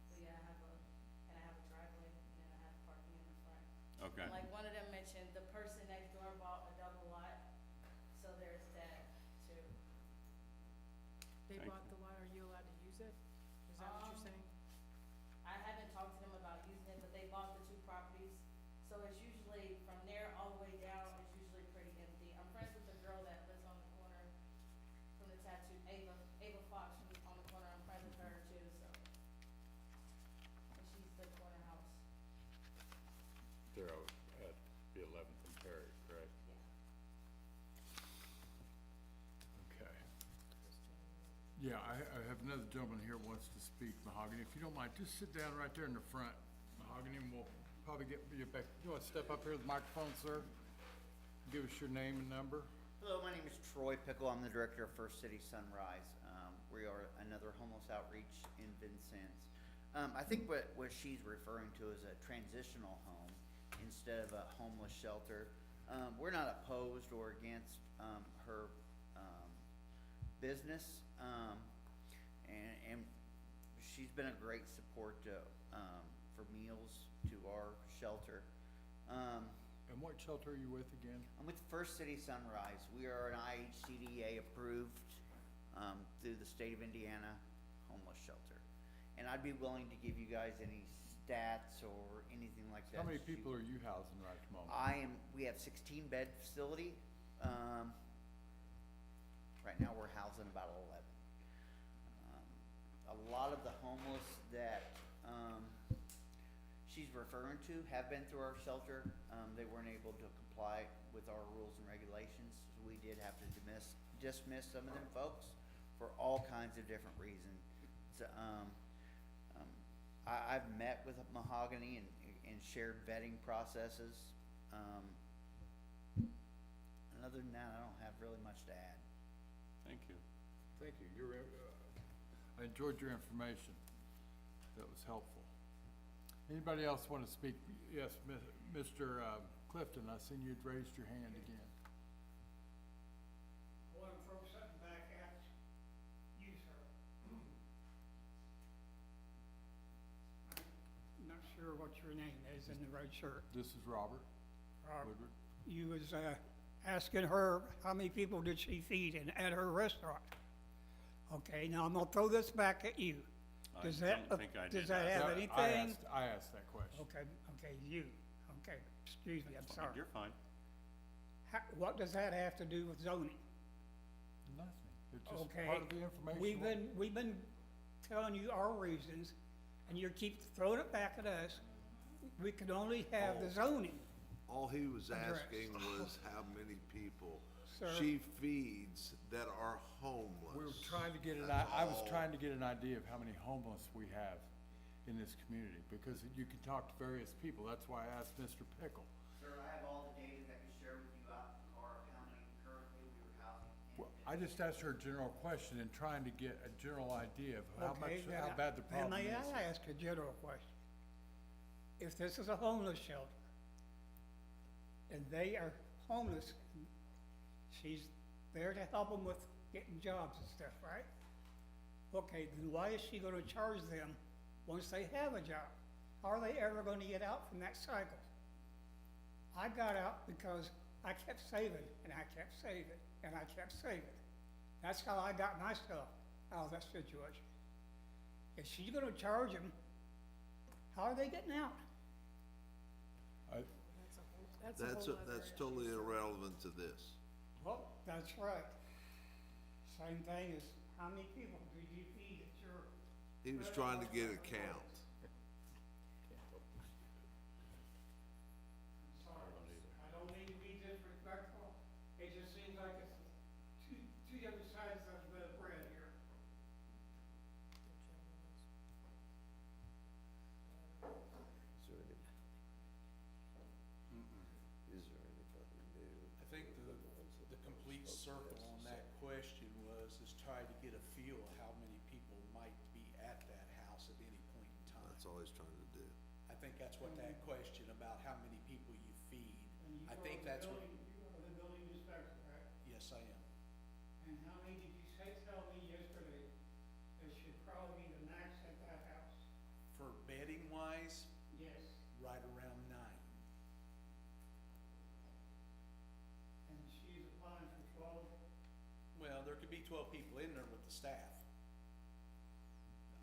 So yeah, I have a driveway, and then I have parking in the front. Okay. Like one of them mentioned, the person next door bought a double lot, so there's that too. They Thank bought the lot, are you allowed to use it? Is that what you're saying? I haven't talked to them about using it, but they bought the 2 properties, so it's usually from there all the way down, it's usually pretty empty. I'm friends with the girl that lives on the corner from the tattoo, Ava Fox on the corner, I'm friends with her too, so. And she's the corner house, They're out at the 11th and Perry, correct? yeah. Okay. Yeah, I have another gentleman here who wants to speak, Mahogany. If you don't mind, just sit down right there in the front, Mahogany, and we'll probably get you back. You want to step up here with the microphone, sir? Give us your name and number. Hello, my name is Troy Pickle. I'm the director of First City Sunrise. We are another homeless outreach in Vincennes. I think what she's referring to is a transitional home instead of a homeless shelter. We're not opposed or against, her, business, and she's been a great support to, for meals to our shelter. And what shelter are you with again? I'm with First City Sunrise. We are an IHCDA approved, through the state of Indiana homeless shelter. And I'd be willing to give you guys any stats or anything like that. How many that you- people are you housing right at the moment? we have 16-bed facility. Right now, we're housing about 11. A lot of the homeless that, she's referring to have been through our shelter. They weren't able to comply with our rules and regulations. So we did have to dismiss some of them folks for all kinds of different reasons. So, I've met with Mahogany and shared vetting processes. And other than that, I don't have really much to add. Thank you. Thank you. I enjoyed your information. That was helpful. Anybody else want to speak? Yes, Mr. Clifton, I seen you'd raised your hand again. I want to throw something back at you, sir. I'm not sure what your name is in the red shirt. This is Robert Robert. Woodward. You was, asking her how many people did she feed at her restaurant. Okay, now I'm gonna throw this back at you. I Does that, don't think I does did that that. have No, anything? I asked that question. Okay, you, okay, excuse me, I'm sorry. You're fine. What does that have to do with zoning? Nothing. It's just Okay, part of the information. we've been telling you our reasons, and you keep throwing it back at us. We can only have the zoning. All he was Address. asking was how many people Sir. she feeds that are homeless. We were trying to get That's I was all. trying to get an idea of how many homeless we have in this community, because you can talk to various people. That's why I asked Mr. Pickle. Sir, I have all the data that I can share with you out in the car of how many currently we are housing. Well, I just asked her a general question and trying to get a general idea of how Okay, much, then how bad the problem Then is. may I ask a general question? If this is a homeless shelter, and they are homeless, she's there to help them with getting jobs and stuff, right? Okay, then why is she gonna charge them once they have a job? How are they ever gonna get out from that cycle? I got out because I kept saving, and I kept saving, and I kept saving. That's how I got myself out of that situation. If she's gonna charge them, how are they getting out? That's a whole other That's issue. totally irrelevant to this. Well, that's right. Same thing as how many people do you feed at your? He was trying to get a count. Sorry, I don't mean to be disrespectful. It just seems like it's two different sides of the bread here. I think the complete circle on that question is try to get a feel of how many people might be at that house at any point in time. That's all he's trying to do. I think that's what that question about how many people you feed, I think that's what, You are the building inspector, right? yes, I am. And how many did you tell me yesterday that should probably be the max at that house? For bedding wise, Yes. right around 9. And she's applying for 12? Well, there could be 12 people in there with the staff.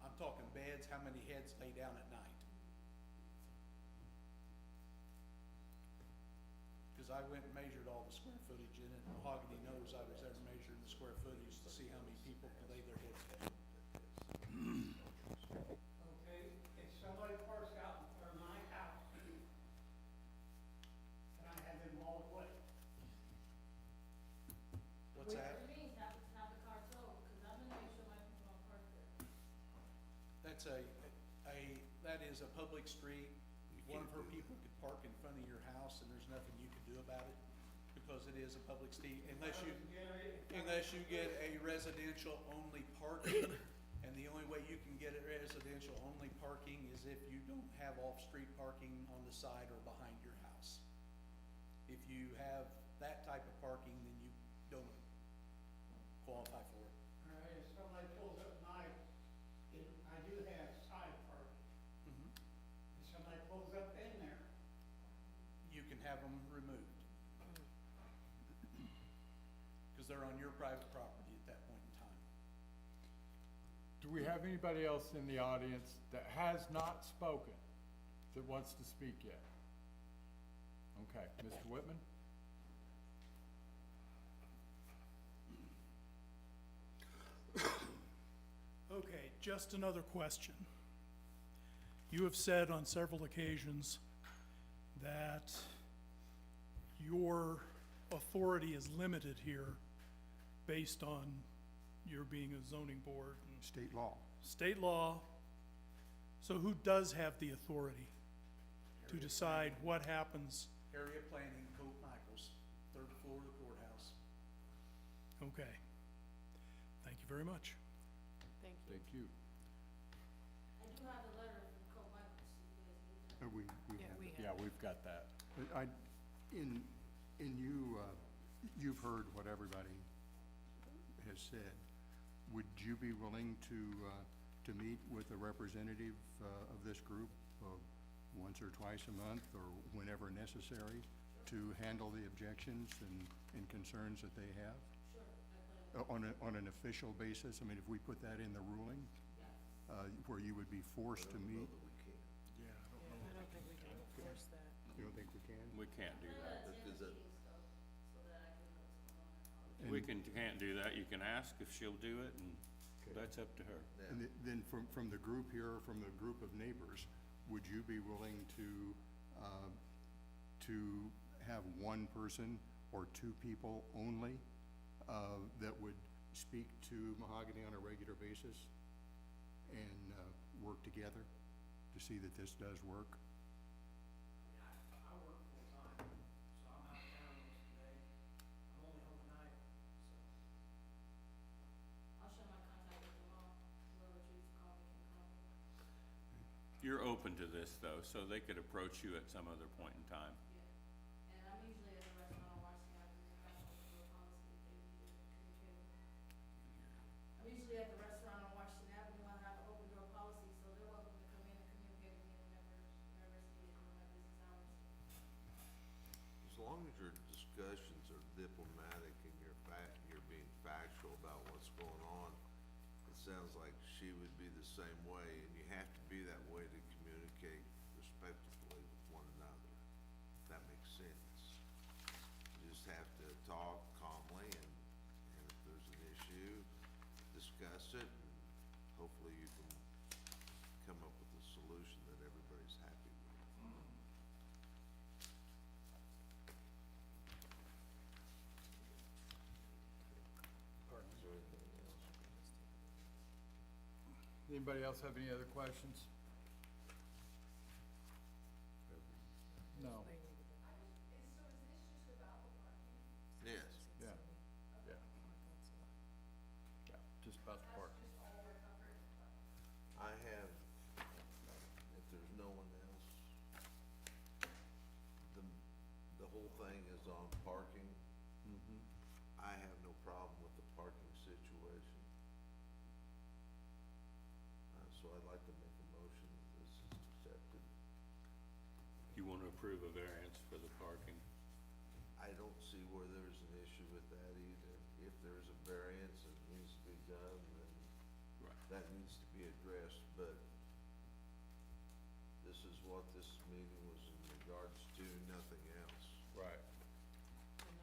I'm talking beds, how many heads lay down at night? Because I went and measured all the square footage in it, Mahogany knows I was there measuring the square footage to see how many people could lay their heads down. Okay, if somebody parks out in front of my house, can I have them hauled away? What's that? That's that is a public street. One of her people could park in front of your house and there's nothing you can do about it because it is a public street unless you get a residential only parking. And the only way you can get a residential only parking is if you don't have off-street parking on the side or behind your house. If you have that type of parking, then you don't qualify for it. All right, if somebody pulls up my, I do have side parking. If somebody pulls up in there, You can have them removed. Because they're on your private property at that point in time. Do we have anybody else in the audience that has not spoken, that wants to speak yet? Okay, Mr. Whitman? Okay, just another question. You have said on several occasions that your authority is limited here based on your being a zoning board and State law. state law. So who does have the authority to decide what happens? Area planning, Colt Michaels, third floor of the courthouse. Okay. Thank you very much. Thank you. Thank you. I do have the letter from Colt Michaels, if you guys need that. We Yeah, have we it. have. Yeah, we've got that. But you've heard what everybody has said. Would you be willing to meet with a representative of this group once or twice a month or whenever necessary to handle the objections and concerns that they have? Sure. On an official basis? I mean, if we put that in the ruling, where you would be forced to meet? Yeah, I don't think we can enforce that. You don't think we can? We can't do that. Because that, We can't do that. You can ask if she'll do it, and Okay. that's up to her. And then from the group here, from the group of neighbors, would you be willing to have one person or two people only that would speak to Mahogany on a regular basis and work together to see that this does work? I work full-time, so I'm out of town most of the day. I'm only home at night, so. I'll share my contact with them all, whoever chooses to call me can call me. You're open to this, though, so they could approach you at some other point in time. And I'm usually at the restaurant on Washington Avenue, if I have to do a policy, if they need to communicate with me. I'm usually at the restaurant on Washington Avenue, I have an open door policy, so they're welcome to come in and communicate with me whenever it's needed during my business hours. as long as your discussions are diplomatic and you're being factual about what's going on, it sounds like she would be the same way, and you have to be that way to communicate respectfully with one another. If that makes sense. You just have to talk calmly, and if there's an issue, discuss it, and hopefully you can come up with a solution that everybody's happy with. Is there anything else? Anybody else have any other questions? No. Yes. Yeah. Yeah. Yeah, just about the park. I have, if there's no one else, the whole thing is on parking. I have no problem with the parking situation. So I'd like to make a motion that this is accepted. You want to approve a variance for the parking? I don't see where there's an issue with that either. If there's a variance that needs to be done, then Right. that needs to be addressed, but this is what this meeting was in regards to, nothing else. Right. And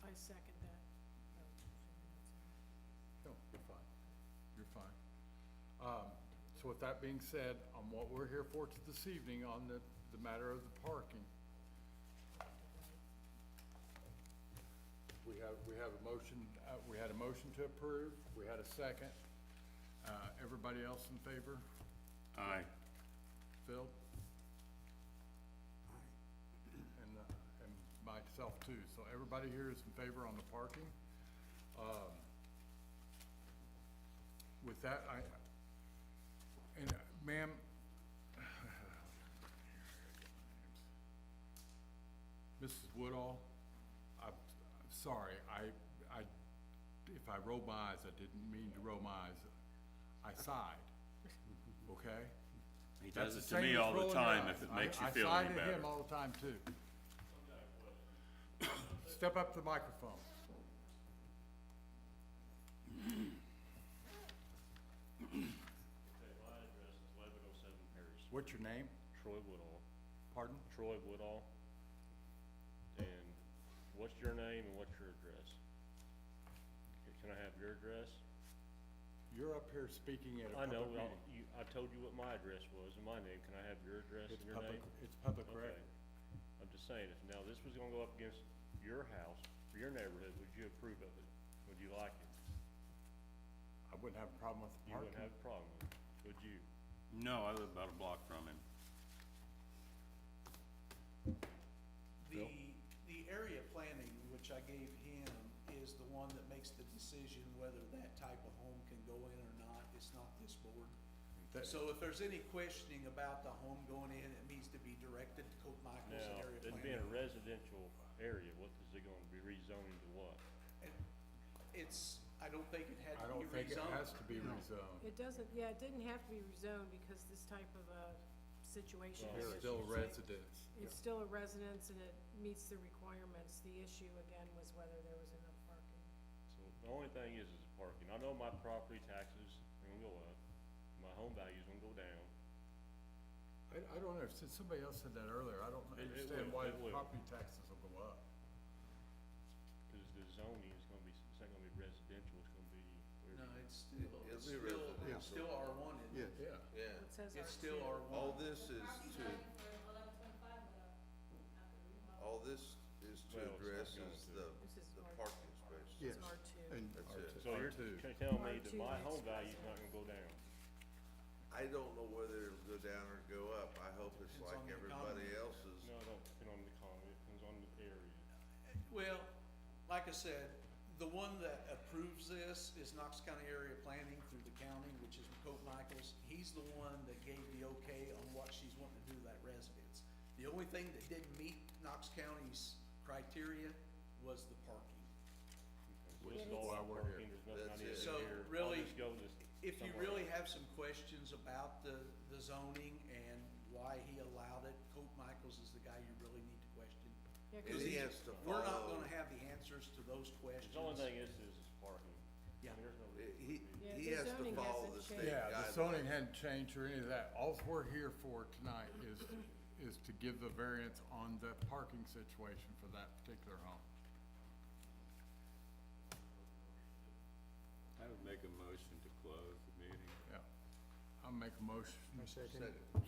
I second that. No, you're fine. You're fine. So with that being said, on what we're here for this evening on the matter of the parking, we have a motion, we had a motion to approve, we had a second. Everybody else in favor? Aye. Phil? And myself too, so everybody here is in favor on the parking. With that, ma'am, Mrs. Woodall, I'm sorry, if I rolled my eyes, I didn't mean to roll my eyes. I sighed, okay? He That's does it the to same me as all the rolling your time eyes. if it makes you feel I any sigh better. to him all the time too. Step up to the microphone. Okay, my address is 1107 Perry Street. What's your name? Troy Woodall. Pardon? Troy Woodall. And what's your name and what's your address? Can I have your address? You're up here speaking at a I know, public well, meeting. I told you what my address was and my name. Can I have your address It's and your public, name? it's public Okay. record. I'm just saying, if now this was gonna go up against your house, or your neighborhood, would you approve of it? Would you like it? I wouldn't have a problem with the You wouldn't parking. have a problem with it, would you? No, I live about a block from him. The, the area planning, which I gave him, is the one that makes the decision whether that type of home can go in or not. It's not this board. That- So if there's any questioning about the home going in, it needs to be directed to Colt Michaels and Now, area it being a planning. residential area, what is it gonna be rezoning to what? And It's, I don't think it had I to be don't think it rezoned. has to be rezoned. It doesn't, yeah, it didn't have to be rezoned because this type of a situation. Well, is- It's still residence. It's still a residence and it meets the requirements. The issue again was whether there was enough parking. So the only thing is parking. I know my property taxes are gonna go up, my home value's gonna go down. I don't know, since somebody else said that earlier, I don't It understand will, why it the will. property taxes will go up. Cause the zoning is gonna be, it's not gonna be residential, it's gonna be. No, it's It'll still, be it's residential. still R one, isn't it? Yes. Yeah. Yeah, It says It's R2. still R one. all this is to, all this is to Well, it's not address going is to. This is the R2. parking space. Yes. It's R2. And That's it. So you're R2. telling me that R2 my makes home value's not gonna go down? I don't know whether it'll go down or go up. I hope it's Depends like on the everybody economy. else's. No, it don't depend on the economy, it depends on the area. Well, like I said, the one that approves this is Knox County Area Planning through the county, which is Colt Michaels. He's the one that gave the okay on what she's wanting to do to that residence. The only thing that didn't meet Knox County's criteria was the parking. So this is Yeah, all it's- about Why we're here. parking, there's nothing I That's need it. to So, do here. really, I'll just go this If you somewhere really else. have some questions about the zoning and why he allowed it, Colt Michaels is the guy you really need to question. Yeah, And 'cause he he's- has to We're not follow, gonna have the answers to those questions. The only thing is parking. Yeah. I mean, there's no. Yeah, he the has to zoning follow hasn't the changed. state Yeah, the zoning guidelines. hadn't changed or any of that. All we're here for tonight is to give the variance on the parking situation for that particular home. I would make a motion to close the meeting. Yeah. I'll make a motion. second. Second.